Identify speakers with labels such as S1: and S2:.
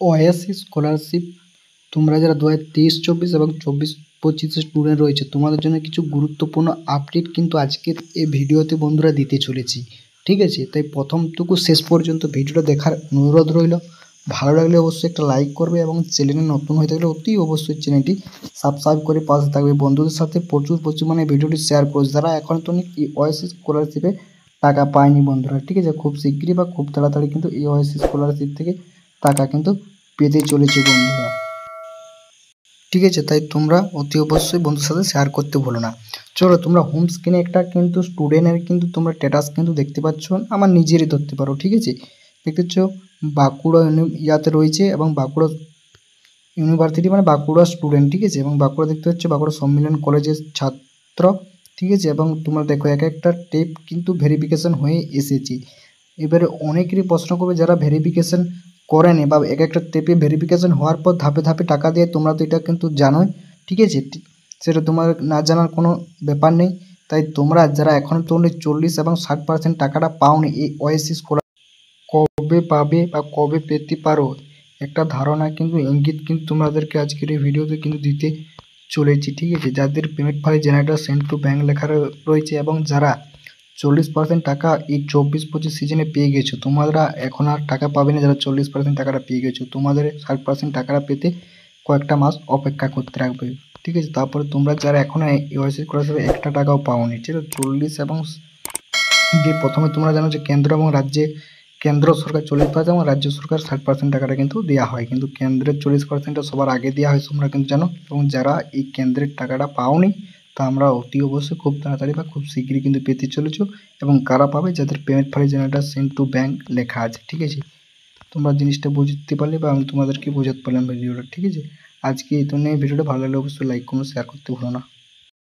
S1: OSC scholarship তোমরা যারা 2023-24 এবং 24-25 স্টুডেন্ট রয়েছে তোমাদের জন্য কিছু গুরুত্বপূর্ণ আপডেট কিন্তু আজকের এই ভিডিওতে বন্ধুরা দিতে চলেছি। ঠিক আছে, তাই প্রথমটুকু শেষ পর্যন্ত ভিডিওটা দেখার অনুরোধ রইল। ভালো লাগলে অবশ্যই একটা লাইক করবে এবং চ্যানেলে নতুন হয়ে থাকলে অতি অবশ্যই চ্যানেলটি সাবস্ক্রাইব করে পাশে থাকবে। বন্ধুদের সাথে প্রচুর পরিমাণে ভিডিওটি শেয়ার করছে যারা এখন তো এই ওএসসি স্কলারশিপে টাকা পায়নি বন্ধুরা। ঠিক আছে, খুব শীঘ্রই বা খুব তাড়াতাড়ি কিন্তু এই ওএসসি স্কলারশিপ থেকে টাকা কিন্তু পেতে চলেছে বন্ধুরা। ঠিক আছে, তাই তোমরা অতি অবশ্যই বন্ধুর সাথে শেয়ার করতে ভুলো না। চলো, তোমরা হোম স্ক্রিনে একটা কিন্তু স্টুডেন্টের কিন্তু তোমরা স্ট্যাটাস কিন্তু দেখতে পাচ্ছ, আমার নিজেরই ধরতে পারো। ঠিক আছে, দেখতেছ বাঁকুড়া ইয়াতে রয়েছে এবং বাঁকুড়া ইউনিভার্সিটি মানে বাঁকুড়া স্টুডেন্ট। ঠিক আছে, এবং বাঁকুড়া দেখতে পাচ্ছ বাঁকুড়া সম্মিলন কলেজের ছাত্র। ঠিক আছে, এবং তোমরা দেখো এক একটা স্টেপ কিন্তু ভেরিফিকেশন হয়ে এসেছে। এবারে অনেকেরই প্রশ্ন করবে যারা ভেরিফিকেশন করেনি বা এক একটা স্টেপে ভেরিফিকেশন হওয়ার পর ধাপে ধাপে টাকা দিয়ে, তোমরা তো এটা কিন্তু জানোই। ঠিক আছে, সেটা তোমার না জানার কোনো ব্যাপার নেই। তাই তোমরা যারা এখনও তোমরা 40 এবং 60% টাকাটা পাওনি এই ওএসসি স্কলার কবে পাবে বা কবে পেতে পারো একটা ধারণা কিন্তু ইঙ্গিত কিন্তু তোমাদেরকে আজকের এই ভিডিওতে কিন্তু দিতে চলেছি। ঠিক আছে, যাদের payment file generator send to bank লেখা রয়েছে এবং যারা 40% টাকা এই 24-25 সিজনে পেয়ে গেছো, তোমরা এখন আর টাকা পাবে না। যারা 40% টাকাটা পেয়ে গেছো, তোমাদের 60% টাকাটা পেতে কয়েকটা মাস অপেক্ষা করতে রাখবে। ঠিক আছে, তারপরে তোমরা যারা এখনও ওএসসি স্কলারশিপে একটা টাকাও পাওনি, ঠিক আছে, 40 এবং যে প্রথমে তোমরা জানো যে কেন্দ্র এবং রাজ্যে কেন্দ্র সরকার 40% এবং রাজ্য সরকার 60% টাকাটা কিন্তু দেওয়া হয়, কিন্তু কেন্দ্রের 40%টা সবার আগে দেওয়া হয় তোমরা কিন্তু জানো। এবং যারা এই কেন্দ্রের টাকাটা পাওনি তা আমরা অতি অবশ্যই খুব তাড়াতাড়ি বা খুব শীঘ্রই কিন্তু পেতে চলেছ। এবং কারা পাবে? যাদের payment file generator send to bank লেখা আছে। ঠিক আছে, তোমরা জিনিসটা বুঝতে পারলে বা আমি তোমাদেরকে বোঝাতে পারলাম ভিডিওটা। ঠিক আছে, আজকে এই জন্য ভিডিওটা ভালো লাগলে অবশ্যই লাইক কমেন্ট শেয়ার করতে ভুলো না।